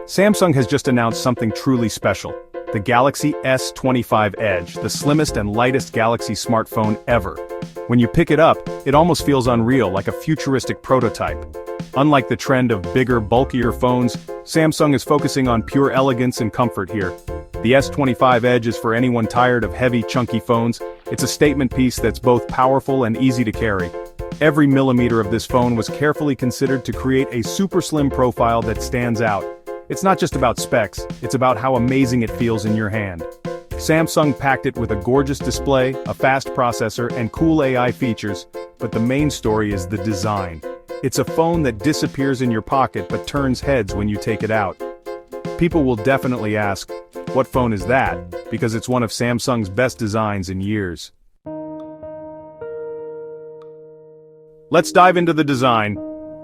Samsung has just announced something truly special. The Galaxy S25 Edge, the slimmest and lightest Galaxy smartphone ever. When you pick it up, it almost feels unreal, like a futuristic prototype. Unlike the trend of bigger, bulkier phones, Samsung is focusing on pure elegance and comfort here. The S25 Edge is for anyone tired of heavy, chunky phones. It's a statement piece that's both powerful and easy to carry. Every millimeter of this phone was carefully considered to create a super slim profile that stands out. It's not just about specs, it's about how amazing it feels in your hand. Samsung packed it with a gorgeous display, a fast processor, and cool AI features, but the main story is the design. It's a phone that disappears in your pocket but turns heads when you take it out. People will definitely ask, what phone is that? Because it's one of Samsung's best designs in years. Let's dive into the design.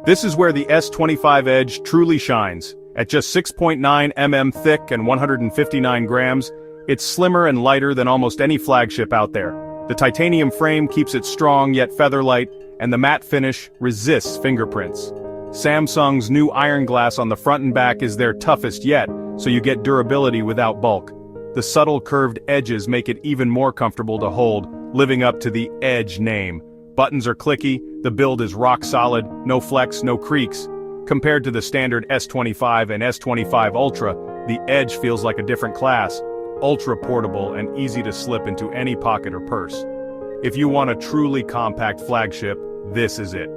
This is where the S25 Edge truly shines. At just 6.9 mm thick and 159 grams, it's slimmer and lighter than almost any flagship out there. The titanium frame keeps it strong yet feather-light, and the matte finish resists fingerprints. Samsung's new iron glass on the front and back is their toughest yet, so you get durability without bulk. The subtle curved edges make it even more comfortable to hold, living up to the Edge name. Buttons are clicky, the build is rock solid, no flex, no creaks. Compared to the standard S25 and S25 Ultra, the Edge feels like a different class, ultra portable and easy to slip into any pocket or purse. If you want a truly compact flagship, this is it.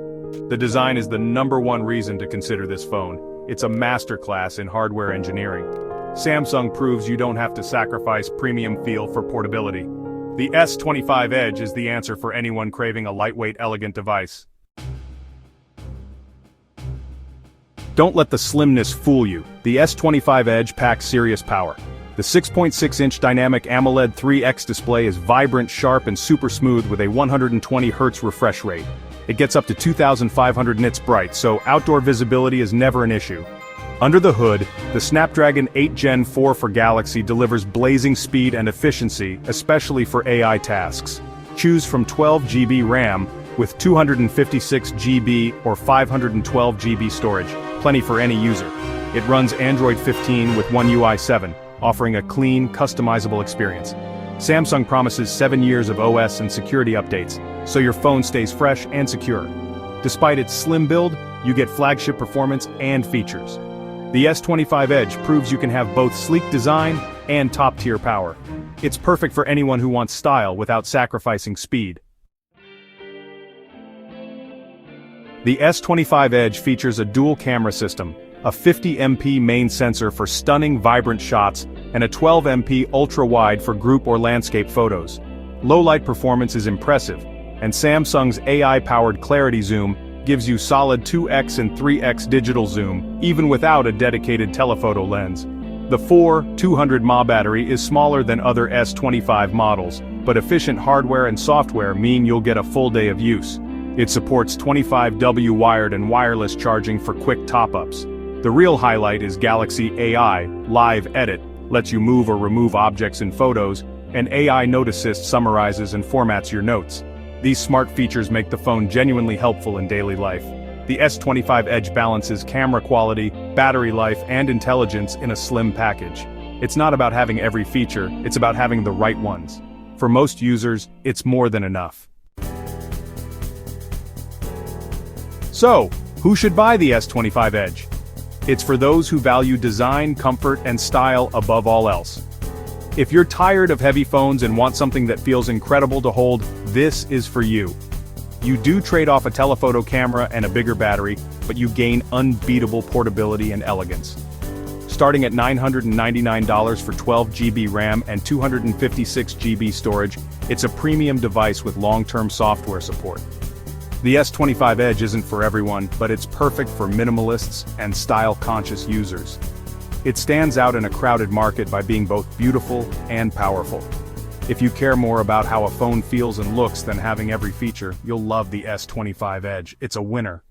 The design is the #1 reason to consider this phone. It's a masterclass in hardware engineering. Samsung proves you don't have to sacrifice premium feel for portability. The S25 Edge is the answer for anyone craving a lightweight, elegant device. Don't let the slimness fool you. The S25 Edge packs serious power. The 6.6-inch Dynamic AMOLED 3X display is vibrant, sharp, and super smooth with a 120 Hz refresh rate. It gets up to 2,500 nits bright, so outdoor visibility is never an issue. Under the hood, the Snapdragon 8 Gen 4 for Galaxy delivers blazing speed and efficiency, especially for AI tasks. Choose from 12 GB RAM with 256 GB or 512 GB storage, plenty for any user. It runs Android 15 with One UI 7, offering a clean, customizable experience. Samsung promises 7 years of OS and security updates, so your phone stays fresh and secure. Despite its slim build, you get flagship performance and features. The S25 Edge proves you can have both sleek design and top-tier power. It's perfect for anyone who wants style without sacrificing speed. The S25 Edge features a dual camera system, a 50MP main sensor for stunning, vibrant shots, and a 12MP ultra-wide for group or landscape photos. Low-light performance is impressive, and Samsung's AI-powered clarity zoom gives you solid 2x and 3x digital zoom, even without a dedicated telephoto lens. The 200 mAh battery is smaller than other S25 models, but efficient hardware and software mean you'll get a full day of use. It supports 25W wired and wireless charging for quick top-ups. The real highlight is Galaxy AI Live Edit, lets you move or remove objects in photos, and AI Note Assist summarizes and formats your notes. These smart features make the phone genuinely helpful in daily life. The S25 Edge balances camera quality, battery life, and intelligence in a slim package. It's not about having every feature, it's about having the right ones. For most users, it's more than enough. So, who should buy the S25 Edge? It's for those who value design, comfort, and style above all else. If you're tired of heavy phones and want something that feels incredible to hold, this is for you. You do trade off a telephoto camera and a bigger battery, but you gain unbeatable portability and elegance. Starting at $999 for 12 GB RAM and 256 GB storage, it's a premium device with long-term software support. The S25 Edge isn't for everyone, but it's perfect for minimalists and style-conscious users. It stands out in a crowded market by being both beautiful and powerful. If you care more about how a phone feels and looks than having every feature, you'll love the S25 Edge. It's a winner.